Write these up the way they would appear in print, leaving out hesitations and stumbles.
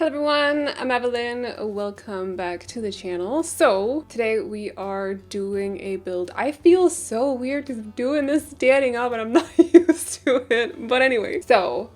Hello everyone, I'm Aveline. Welcome back to the channel. So today we are doing a build. I feel so weird just doing this standing up and I'm not used to it. But anyway, so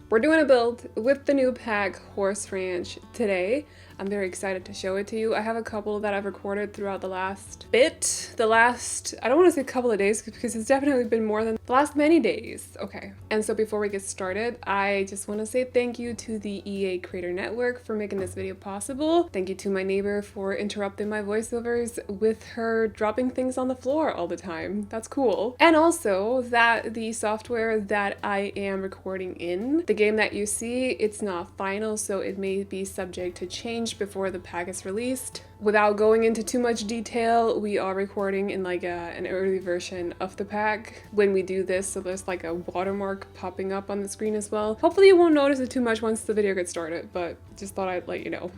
we're doing a build with the new pack Horse Ranch today. I'm very excited to show it to you. I have a couple that I've recorded throughout the last I don't want to say couple of days because it's definitely been more than the last many days. Okay. And so before we get started, I just want to say thank you to the EA Creator Network for making this video possible. Thank you to my neighbor for interrupting my voiceovers with her dropping things on the floor all the time. That's cool. And also that the software that I am recording in, the game that you see, it's not final, so it may be subject to change before the pack is released. Without going into too much detail, we are recording in like an early version of the pack when we do this, so there's like a watermark popping up on the screen as well. Hopefully you won't notice it too much once the video gets started, but just thought I'd let you know.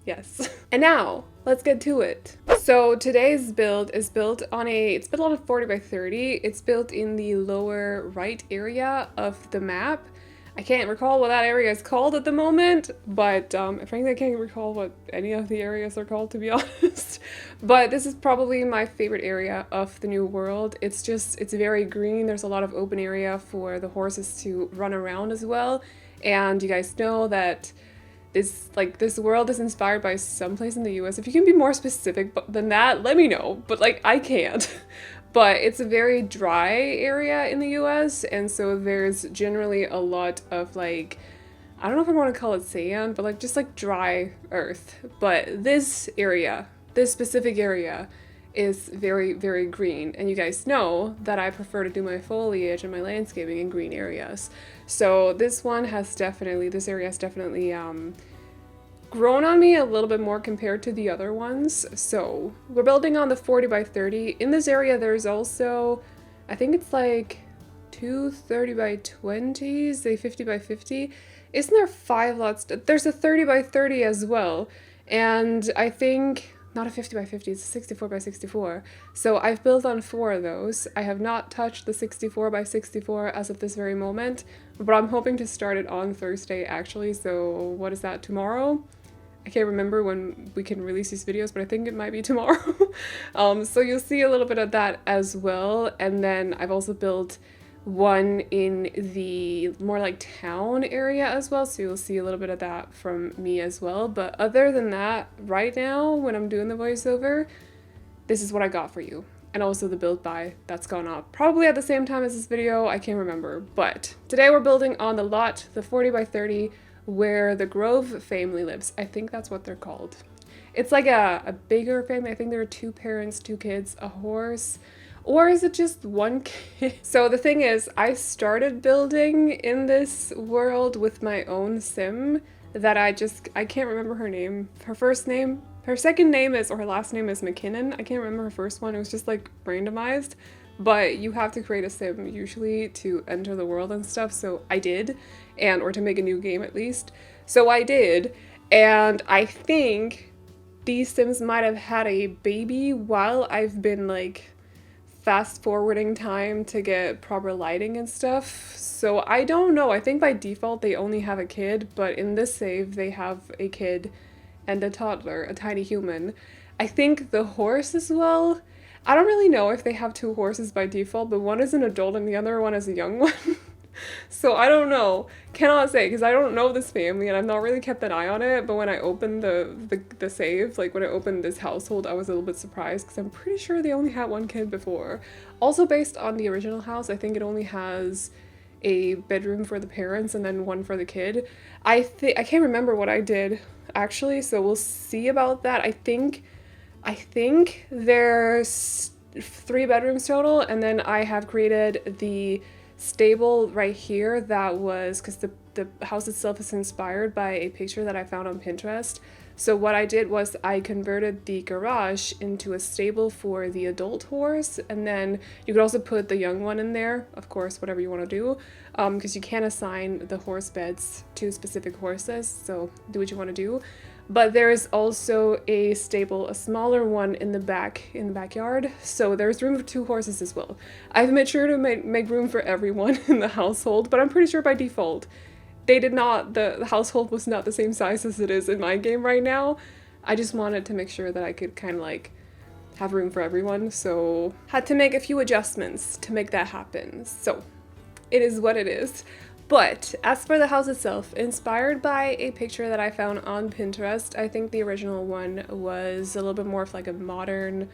Yes. And now, let's get to it. So today's build is built on it's built on a 40 by 30. It's built in the lower right area of the map. I can't recall what that area is called at the moment, but frankly I can't recall what any of the areas are called, to be honest. But this is probably my favorite area of the new world. It's very green. There's a lot of open area for the horses to run around as well. And you guys know that this world is inspired by some place in the US. If you can be more specific than that, let me know. But like, I can't. But it's a very dry area in the US, and so there's generally a lot of like, I don't know if I want to call it sand, but like just like dry earth. But this area, this specific area, is very, very green. And you guys know that I prefer to do my foliage and my landscaping in green areas. So this area has definitely grown on me a little bit more compared to the other ones. So we're building on the 40 by 30. In this area there's also, I think it's like two 30 by 20s, a 50 by 50. Isn't there 5 lots? There's a 30 by 30 as well. And I think, not a 50 by 50, it's a 64 by 64. So I've built on 4 of those. I have not touched the 64 by 64 as of this very moment, but I'm hoping to start it on Thursday actually. So what is that, tomorrow? I can't remember when we can release these videos, but I think it might be tomorrow. So you'll see a little bit of that as well. And then I've also built one in the more like town area as well, so you'll see a little bit of that from me as well. But other than that, right now when I'm doing the voiceover, this is what I got for you. And also the build buy that's gone up probably at the same time as this video, I can't remember. But today we're building on the lot, the 40 by 30, where the Grove family lives. I think that's what they're called. It's like a bigger family. I think there are 2 parents, 2 kids, a horse. Or is it just 1 kid? So the thing is, I started building in this world with my own sim that I can't remember her name. Her second name is, or her last name is McKinnon. I can't remember her first one. It was just like randomized. But you have to create a sim usually to enter the world and stuff, so I did, or to make a new game at least. So I did, and I think these sims might have had a baby while I've been like fast forwarding time to get proper lighting and stuff. So I don't know, I think by default they only have a kid, but in this save they have a kid and a toddler, a tiny human. I think the horse as well. I don't really know if they have 2 horses by default, but one is an adult and the other one is a young one. So I don't know. Cannot say, because I don't know this family and I've not really kept an eye on it. But when I opened the save, like when I opened this household, I was a little bit surprised because I'm pretty sure they only had 1 kid before. Also based on the original house, I think it only has a bedroom for the parents and then 1 for the kid. I can't remember what I did actually, so we'll see about that. I think there's 3 bedrooms total, and then I have created the stable right here that was, because the house itself is inspired by a picture that I found on Pinterest. So what I did was I converted the garage into a stable for the adult horse, and then you could also put the young one in there, of course, whatever you want to do, because you can't assign the horse beds to specific horses, so do what you want to do. But there is also a stable, a smaller one in the backyard, so there's room for 2 horses as well. I've made sure to make room for everyone in the household, but I'm pretty sure by default they did not, the household was not the same size as it is in my game right now. I just wanted to make sure that I could kind of like have room for everyone, so had to make a few adjustments to make that happen. So it is what it is. But as for the house itself, inspired by a picture that I found on Pinterest, I think the original one was a little bit more of like a modern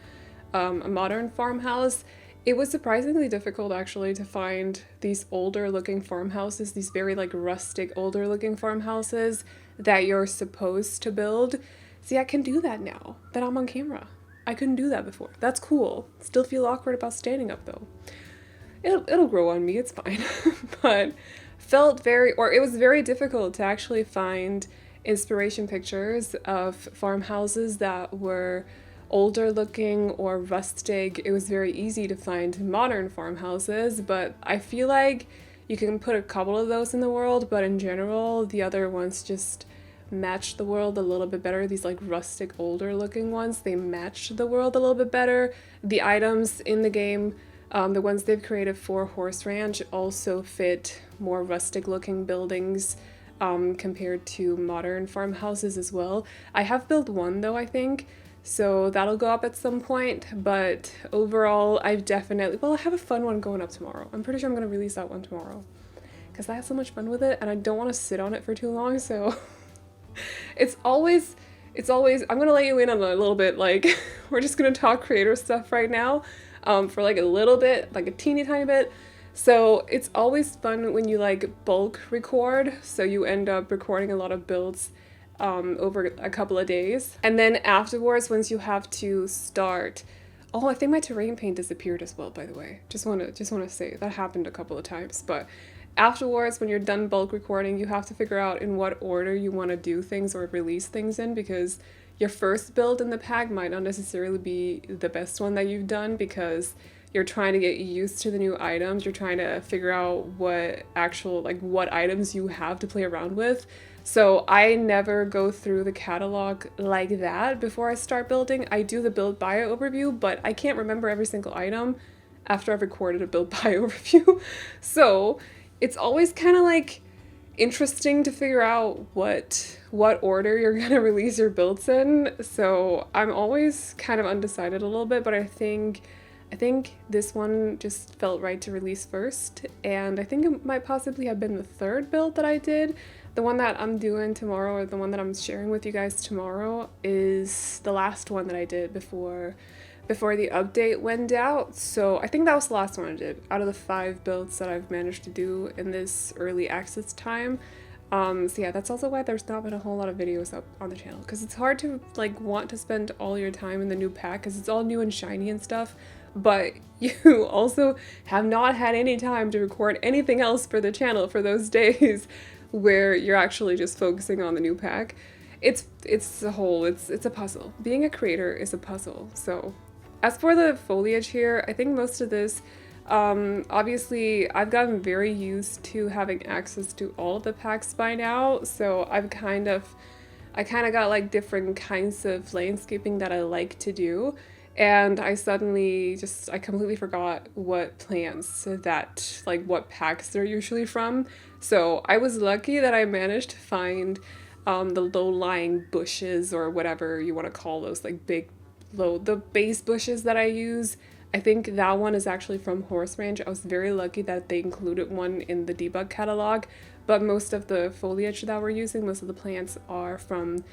farmhouse. It was surprisingly difficult actually to find these older looking farmhouses, these very like rustic older looking farmhouses that you're supposed to build. See, I can do that now that I'm on camera. I couldn't do that before. That's cool. Still feel awkward about standing up though. It'll grow on me, it's fine. But it was very difficult to actually find inspiration pictures of farmhouses that were older looking or rustic. It was very easy to find modern farmhouses, but I feel like you can put a couple of those in the world, but in general, the other ones just match the world a little bit better. These like rustic older looking ones, they match the world a little bit better. The items in the game, the ones they've created for Horse Ranch, also fit more rustic looking buildings compared to modern farmhouses as well. I have built one though, I think, so that'll go up at some point, but overall I have a fun one going up tomorrow. I'm pretty sure I'm going to release that one tomorrow because I have so much fun with it and I don't want to sit on it for too long, so it's always, I'm gonna let you in on a little bit, like, we're just gonna talk creator stuff right now, for like a little bit, like a teeny tiny bit. So it's always fun when you like bulk record, so you end up recording a lot of builds over a couple of days. And then afterwards, once you have to start, oh, I think my terrain paint disappeared as well, by the way. Just wanna say that happened a couple of times, but afterwards, when you're done bulk recording, you have to figure out in what order you want to do things or release things in, because your first build in the pack might not necessarily be the best one that you've done because you're trying to get used to the new items. You're trying to figure out what items you have to play around with. So I never go through the catalog like that before I start building. I do the build bio overview, but I can't remember every single item after I've recorded a build bio overview. So it's always kind of like interesting to figure out what order you're gonna release your builds in. So I'm always kind of undecided a little bit, but I think this one just felt right to release first, and I think it might possibly have been the third build that I did. The one that I'm doing tomorrow, or the one that I'm sharing with you guys tomorrow, is the last one that I did before the update went out. So I think that was the last one I did out of the 5 builds that I've managed to do in this early access time. So yeah, that's also why there's not been a whole lot of videos up on the channel, because it's hard to like want to spend all your time in the new pack because it's all new and shiny and stuff, but you also have not had any time to record anything else for the channel for those days where you're actually just focusing on the new pack. It's a puzzle. Being a creator is a puzzle. So as for the foliage here, I think most of this, obviously I've gotten very used to having access to all of the packs by now, so I kind of got like different kinds of landscaping that I like to do, and I completely forgot what plants what packs they're usually from. So I was lucky that I managed to find the low-lying bushes, or whatever you want to call those, like the base bushes that I use. I think that one is actually from Horse Ranch. I was very lucky that they included one in the debug catalog, but most of the foliage that we're using, most of the plants are from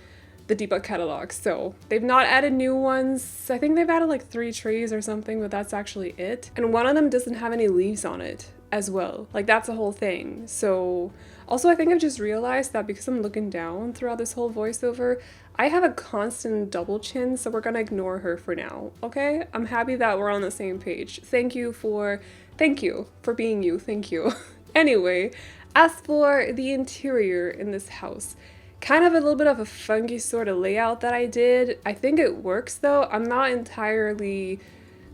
the debug catalog. So they've not added new ones. I think they've added like 3 trees or something, but that's actually it. And one of them doesn't have any leaves on it as well. Like, that's a whole thing. So also, I think I've just realized that because I'm looking down throughout this whole voiceover, I have a constant double chin, so we're gonna ignore her for now, okay? I'm happy that we're on the same page. Thank you for being you, thank you. Anyway, as for the interior in this house, kind of a little bit of a funky sort of layout that I did. I think it works though. I'm not entirely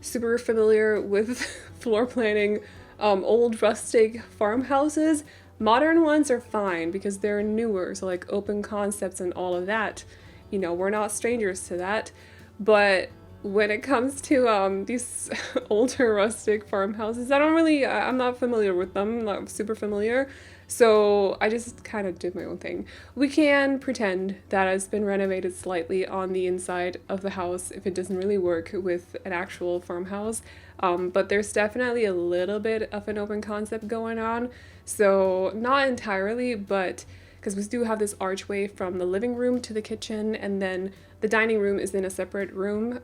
super familiar with floor planning old rustic farmhouses. Modern ones are fine because they're newer, so like open concepts and all of that, you know, we're not strangers to that. But when it comes to these older rustic farmhouses, I'm not familiar with them, not super familiar. So I just kind of did my own thing. We can pretend that it's been renovated slightly on the inside of the house if it doesn't really work with an actual farmhouse. But there's definitely a little bit of an open concept going on. So not entirely, but because we do have this archway from the living room to the kitchen, and then the dining room is in a separate room,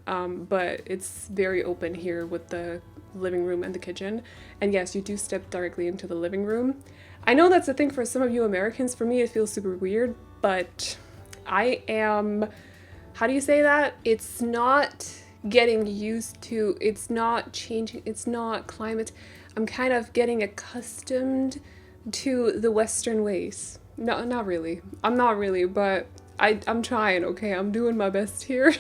but it's very open here with the living room and the kitchen. And yes, you do step directly into the living room. I know that's a thing for some of you Americans. For me, it feels super weird, but I am, how do you say that? It's not getting used to, it's not changing, it's not climate. I'm kind of getting accustomed to the Western ways. No, not really. I'm not really, but I'm trying, okay? I'm doing my best here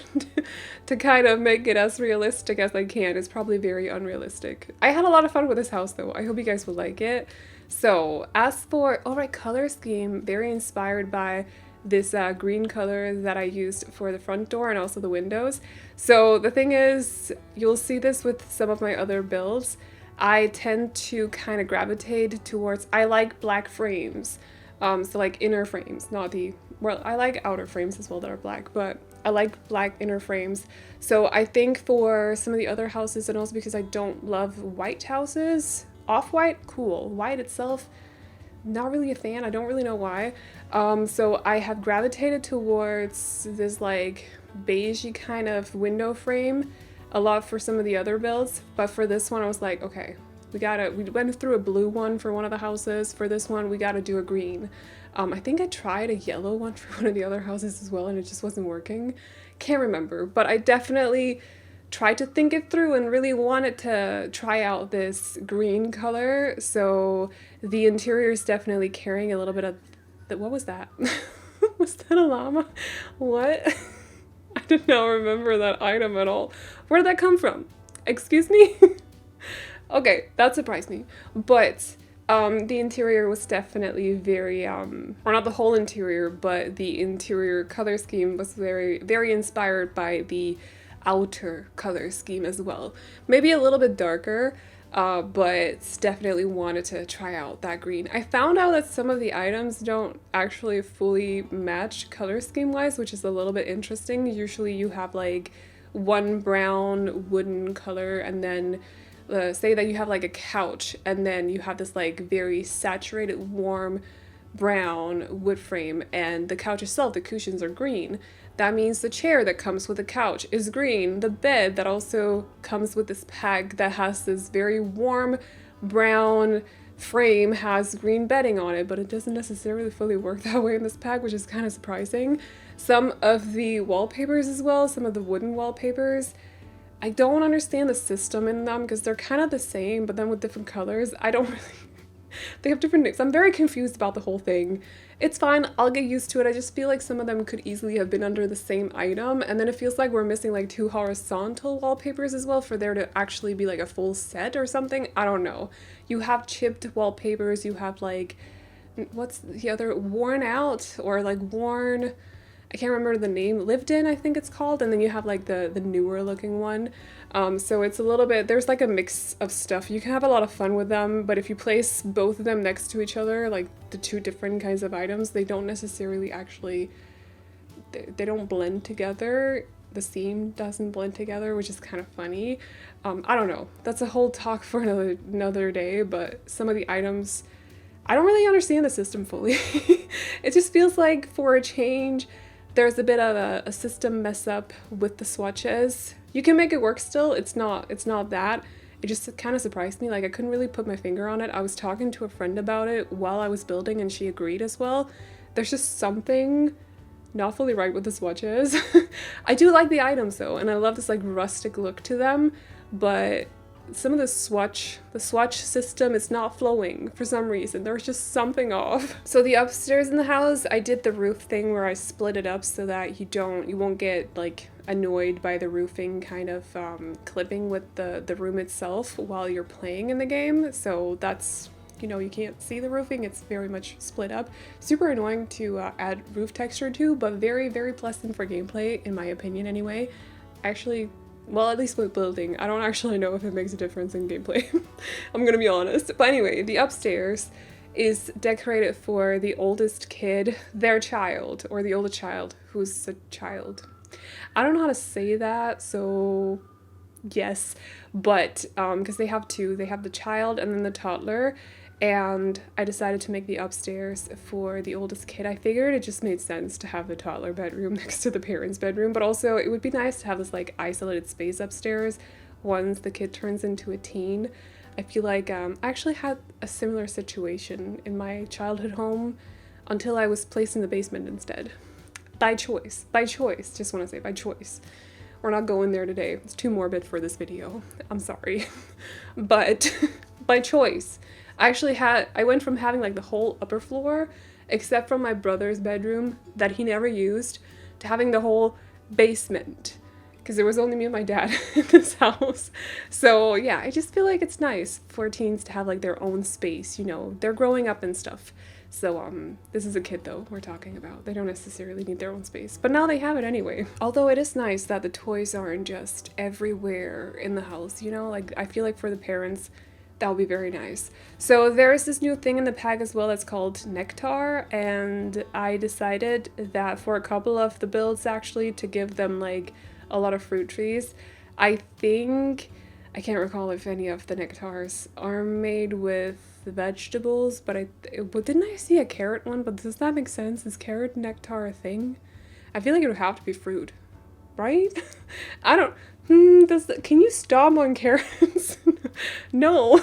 to kind of make it as realistic as I can. It's probably very unrealistic. I had a lot of fun with this house though. I hope you guys will like it. So as for, alright, color scheme, very inspired by this green color that I used for the front door and also the windows. So the thing is, you'll see this with some of my other builds. I tend to kind of gravitate towards, I like black frames. So like inner frames, not the, well, I like outer frames as well that are black, but I like black inner frames. So I think for some of the other houses, and also because I don't love white houses, off-white, cool. White itself, not really a fan. I don't really know why. So I have gravitated towards this like beigey kind of window frame a lot for some of the other builds, but for this one I was like, okay, we went through a blue one for one of the houses. For this one, we gotta do a green. I think I tried a yellow one for one of the other houses as well, and it just wasn't working. Can't remember, but I definitely tried to think it through and really wanted to try out this green color. So the interior is definitely carrying a little bit of what was that? Was that a llama? What? I did not remember that item at all. Where did that come from? Excuse me? Okay, that surprised me. But the interior was definitely very, or not the whole interior, but the interior color scheme was very, very inspired by the outer color scheme as well. Maybe a little bit darker, but definitely wanted to try out that green. I found out that some of the items don't actually fully match color scheme wise, which is a little bit interesting. Usually you have like one brown wooden color, and then say that you have like a couch, and then you have this like very saturated warm brown wood frame, and the couch itself, the cushions are green. That means the chair that comes with the couch is green. The bed that also comes with this pack that has this very warm brown frame has green bedding on it, but it doesn't necessarily fully work that way in this pack, which is kind of surprising. Some of the wallpapers as well, some of the wooden wallpapers, I don't understand the system in them because they're kind of the same, but then with different colors. I don't really, they have different names. I'm very confused about the whole thing. It's fine, I'll get used to it. I just feel like some of them could easily have been under the same item, and then it feels like we're missing like 2 horizontal wallpapers as well for there to actually be like a full set or something. I don't know. You have chipped wallpapers, you have like, what's the other, worn out or like worn, I can't remember the name, lived in I think it's called, and then you have like the newer looking one. So it's a little bit, there's like a mix of stuff. You can have a lot of fun with them, but if you place both of them next to each other, like the 2 different kinds of items, they don't necessarily actually, they don't blend together. The seam doesn't blend together, which is kind of funny. I don't know, that's a whole talk for another day, but some of the items, I don't really understand the system fully. It just feels like for a change, there's a bit of a system mess up with the swatches. You can make it work still, it's not that. It just kind of surprised me, like I couldn't really put my finger on it. I was talking to a friend about it while I was building and she agreed as well. There's just something not fully right with the swatches. I do like the items though, and I love this like rustic look to them, but some of the swatch system is not flowing for some reason. There's just something off. So the upstairs in the house, I did the roof thing where I split it up so that you won't get like annoyed by the roofing kind of clipping with the room itself while you're playing in the game. So that's, you know, you can't see the roofing, it's very much split up. Super annoying to add roof texture to, but very, very pleasant for gameplay, in my opinion anyway. Actually, Well, at least with building. I don't actually know if it makes a difference in gameplay. I'm gonna be honest. But anyway, the upstairs is decorated for the oldest kid, their child, or the oldest child, who's a child. I don't know how to say that, so yes, but because they have two. They have the child and then the toddler, and I decided to make the upstairs for the oldest kid. I figured it just made sense to have the toddler bedroom next to the parents' bedroom, but also it would be nice to have this like isolated space upstairs once the kid turns into a teen. I feel like I actually had a similar situation in my childhood home until I was placed in the basement instead. By choice. By choice. Just want to say by choice. We're not going there today. It's too morbid for this video. I'm sorry. But by choice. I went from having like the whole upper floor, except from my brother's bedroom that he never used, to having the whole basement. Because there was only me and my dad in this house. So yeah, I just feel like it's nice for teens to have like their own space, you know, they're growing up and stuff. So this is a kid though we're talking about. They don't necessarily need their own space, but now they have it anyway. Although it is nice that the toys aren't just everywhere in the house, you know, like I feel like for the parents, that would be very nice. So there's this new thing in the pack as well that's called Nectar, and I decided that for a couple of the builds actually to give them like a lot of fruit trees. I can't recall if any of the nectars are made with vegetables, but didn't I see a carrot one? But does that make sense? Is carrot nectar a thing? I feel like it would have to be fruit, right? I don't. Can you stop on carrots? No,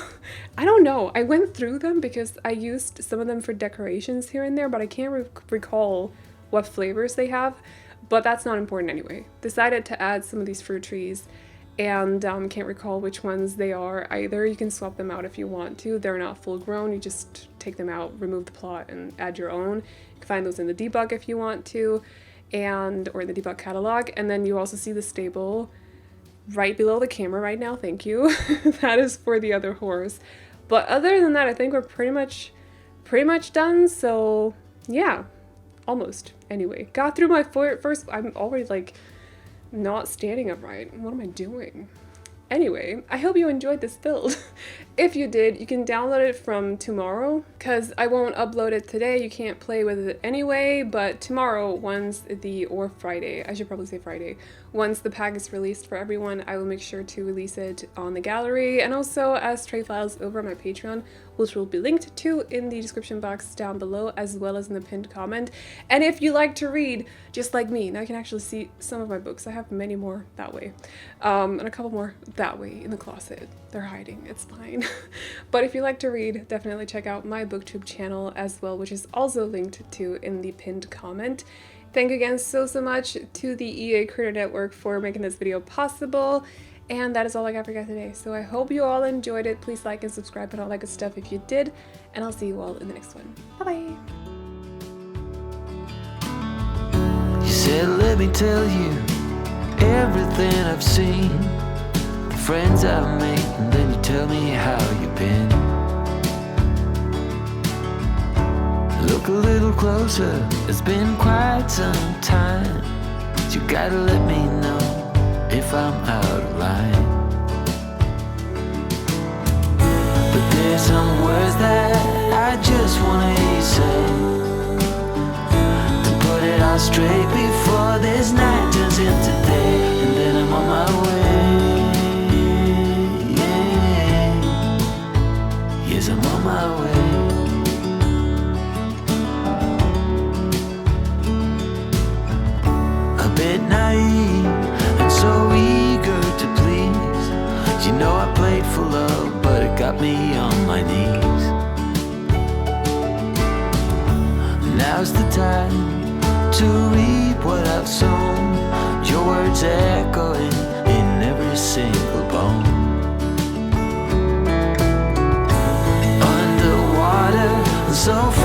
I don't know. I went through them because I used some of them for decorations here and there, but I can't recall what flavors they have. But that's not important anyway. Decided to add some of these fruit trees, and can't recall which ones they are either. You can swap them out if you want to. They're not full grown. You just take them out, remove the plot, and add your own. You can find those in the debug if you want to, or in the debug catalog. And then you also see the stable right below the camera right now. Thank you. That is for the other horse. But other than that, I think we're pretty much done. So yeah. Almost. Anyway, got through my first. I'm already like not standing upright. What am I doing? Anyway, I hope you enjoyed this build. If you did, you can download it from tomorrow, because I won't upload it today. You can't play with it anyway, but tomorrow, or Friday, I should probably say Friday, once the pack is released for everyone, I will make sure to release it on the gallery and also as trade files over on my Patreon, which will be linked to in the description box down below, as well as in the pinned comment. And if you like to read, just like me, now you can actually see some of my books. I have many more that way, and a couple more that way in the closet. They're hiding, it's fine. But if you like to read, definitely check out my booktube channel as well, which is also linked to in the pinned comment. Thank you again so much to the EA Creator Network for making this video possible. And that is all I got for you guys today. So I hope you all enjoyed it. Please like and subscribe and all that good stuff if you did. And I'll see you all in the next one. Bye-bye. You said, let me tell you everything I've seen, the friends I've made, and then you tell me how you've been. Look a little closer, it's been quite some time. You gotta let me know if I'm out of line. But there's some words that I just wanna hear you say, to put it all straight before this night turns into day, and then I'm on my way. Yeah. Yes, I'm on my way. Naive and so eager to please. You know I played for love, but it got me on my knees. Now's the time to reap what I've sown. Your words echoing in every single bone. Underwater, so far